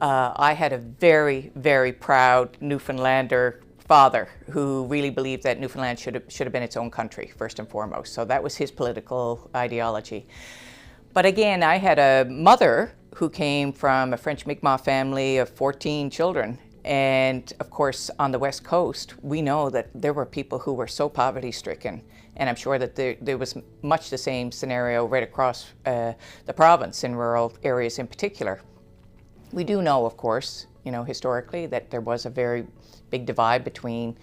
I had a very, very proud Newfoundlander father who really believed that Newfoundland should have been its own country, first and foremost. So that was his political ideology. But again, I had a mother who came from a French Mi'kmaq family of 14 children. And of course, on the West Coast, we know that there were people who were so poverty-stricken. And I'm sure that there was much the same scenario right across the province, in rural areas in particular. We do know, of course, historically, that there was a very big divide between,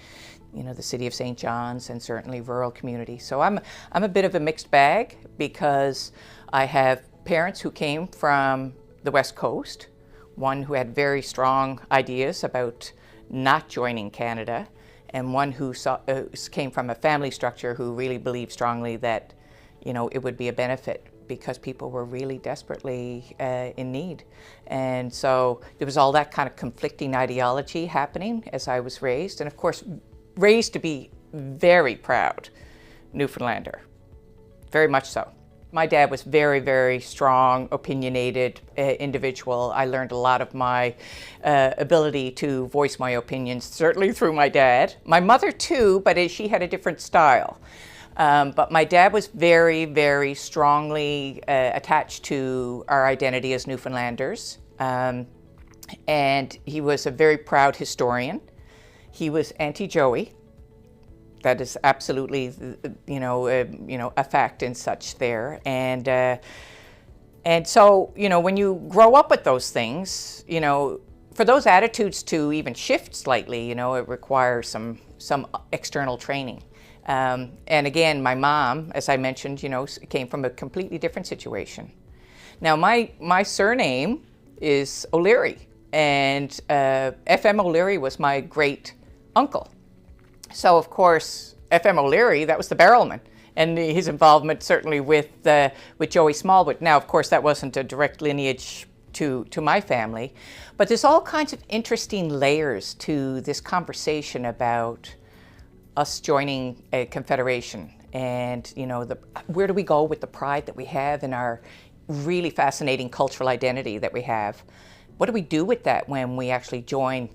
the city of St. John's and certainly rural communities. So I'm a bit of a mixed bag, because I have parents who came from the West Coast, one who had very strong ideas about not joining Canada, and one who came from a family structure who really believed strongly that, it would be a benefit because people were really desperately in need. And so there was all that kind of conflicting ideology happening as I was raised, and of course, raised to be very proud Newfoundlander, very much so. My dad was very, very strong, opinionated individual. I learned a lot of my ability to voice my opinions, certainly through my dad. My mother too, but she had a different style. But my dad was very, very strongly attached to our identity as Newfoundlanders. And he was a very proud historian. He was anti-Joey. That is absolutely, a fact and such there. And so, when you grow up with those things, for those attitudes to even shift slightly, it requires some external training. And again, my mom, as I mentioned, came from a completely different situation. Now, my surname is O'Leary, and F.M. O'Leary was my great uncle. So, of course, F.M. O'Leary, that was the barrelman, and his involvement certainly with Joey Smallwood. Now, of course, that wasn't a direct lineage to my family, but there's all kinds of interesting layers to this conversation about us joining a confederation, and where do we go with the pride that we have in our really fascinating cultural identity that we have. What do we do with that when we actually join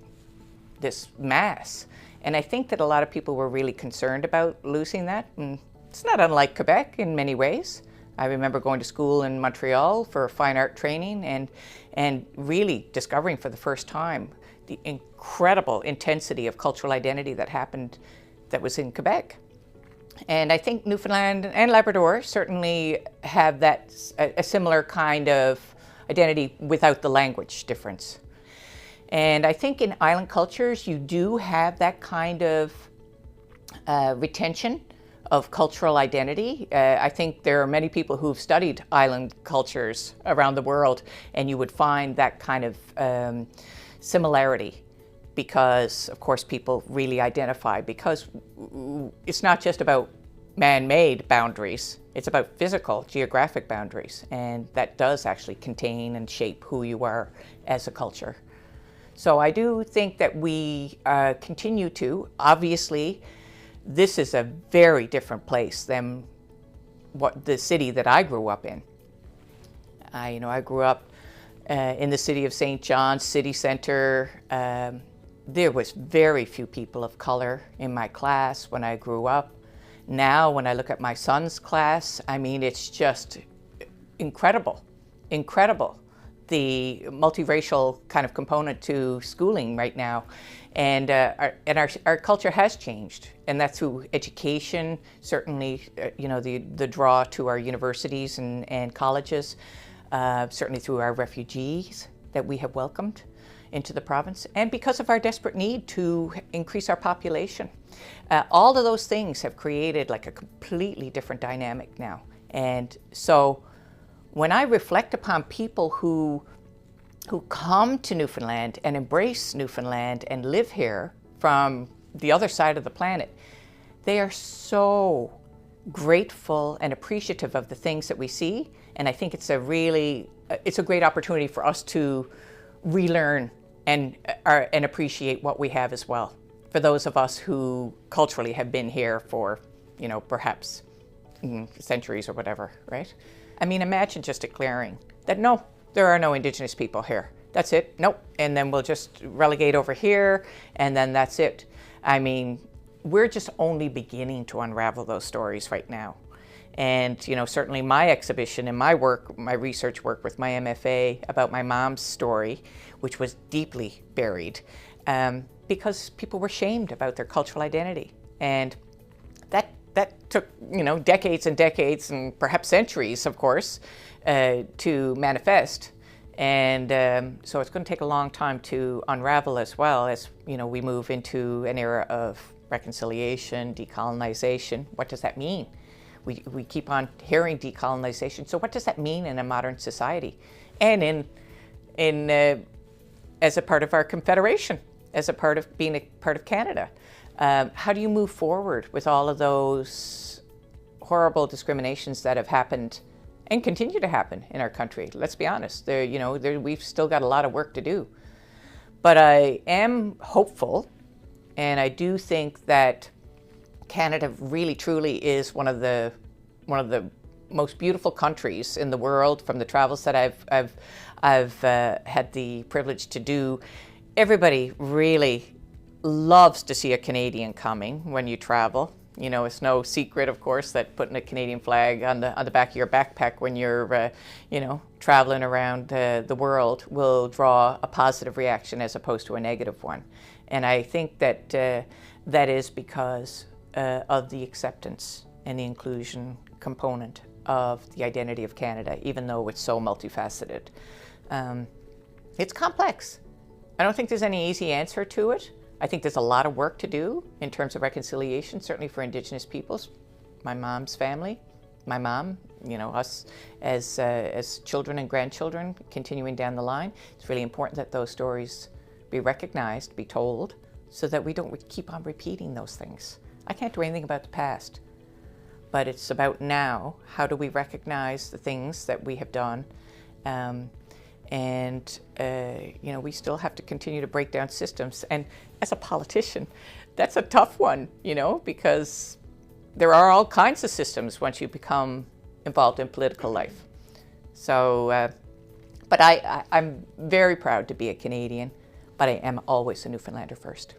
this mass? And I think that a lot of people were really concerned about losing that. And it's not unlike Quebec in many ways. I remember going to school in Montreal for fine art training and really discovering for the first time the incredible intensity of cultural identity that was in Quebec. And I think Newfoundland and Labrador certainly have a similar kind of identity without the language difference. And I think in island cultures, you do have that kind of retention of cultural identity. I think there are many people who've studied island cultures around the world, and you would find that kind of similarity because, of course, people really identify, because it's not just about man-made boundaries, it's about physical, geographic boundaries, and that does actually contain and shape who you are as a culture. So I do think that we continue to. Obviously, this is a very different place than the city that I grew up in. I grew up in the city of St. John's, city center. There was very few people of color in my class when I grew up. Now, when I look at my son's class, it's just incredible, incredible. The multiracial kind of component to schooling right now, and our culture has changed, and that's through education. Certainly, the draw to our universities and colleges, certainly through our refugees that we have welcomed into the province, and because of our desperate need to increase our population. All of those things have created like a completely different dynamic now, and so. When I reflect upon people who come to Newfoundland and embrace Newfoundland and live here from the other side of the planet, they are so grateful and appreciative of the things that we see. And I think it's a great opportunity for us to relearn and appreciate what we have as well. For those of us who culturally have been here for, perhaps centuries or whatever, right? Imagine just declaring that no, there are no Indigenous people here. that's it. Nope. And then we'll just relegate over here, and then that's it. I mean, we're just only beginning to unravel those stories right now. And, you know, certainly my exhibition and my work, my research work with my MFA about my mom's story, which was deeply buried, because people were shamed about their cultural identity. And that took, you know, decades and decades and perhaps centuries, of course, to manifest. And so it's going to take a long time to unravel, as well as, you know, we move into an era of reconciliation, decolonization. What does that mean? We keep on hearing decolonization. So what does that mean in a modern society? And as a part of our Confederation, as a part of being a part of Canada. How do you move forward with all of those horrible discriminations that have happened and continue to happen in our country? Let's be honest, we've still got a lot of work to do. But I am hopeful, and I do think that Canada really truly is one of the most beautiful countries in the world. From the travels that I've had the privilege to do, everybody really loves to see a Canadian coming when you travel. You know, it's no secret, of course, that putting a Canadian flag on the back of your backpack when you're, traveling around the world will draw a positive reaction as opposed to a negative one. And I think that that is because of the acceptance and the inclusion component of the identity of Canada, even though it's so multifaceted. It's complex. I don't think there's any easy answer to it. I think there's a lot of work to do in terms of reconciliation, certainly for Indigenous peoples. My mom's family, my mom, us as children and grandchildren continuing down the line. It's really important that those stories be recognized, be told, so that we don't keep on repeating those things. I can't do anything about the past, but it's about now. How do we recognize the things that we have done? We still have to continue to break down systems. And as a politician, that's a tough one, because there are all kinds of systems once you become involved in political life. So, but I'm very proud to be a Canadian, but I am always a Newfoundlander first.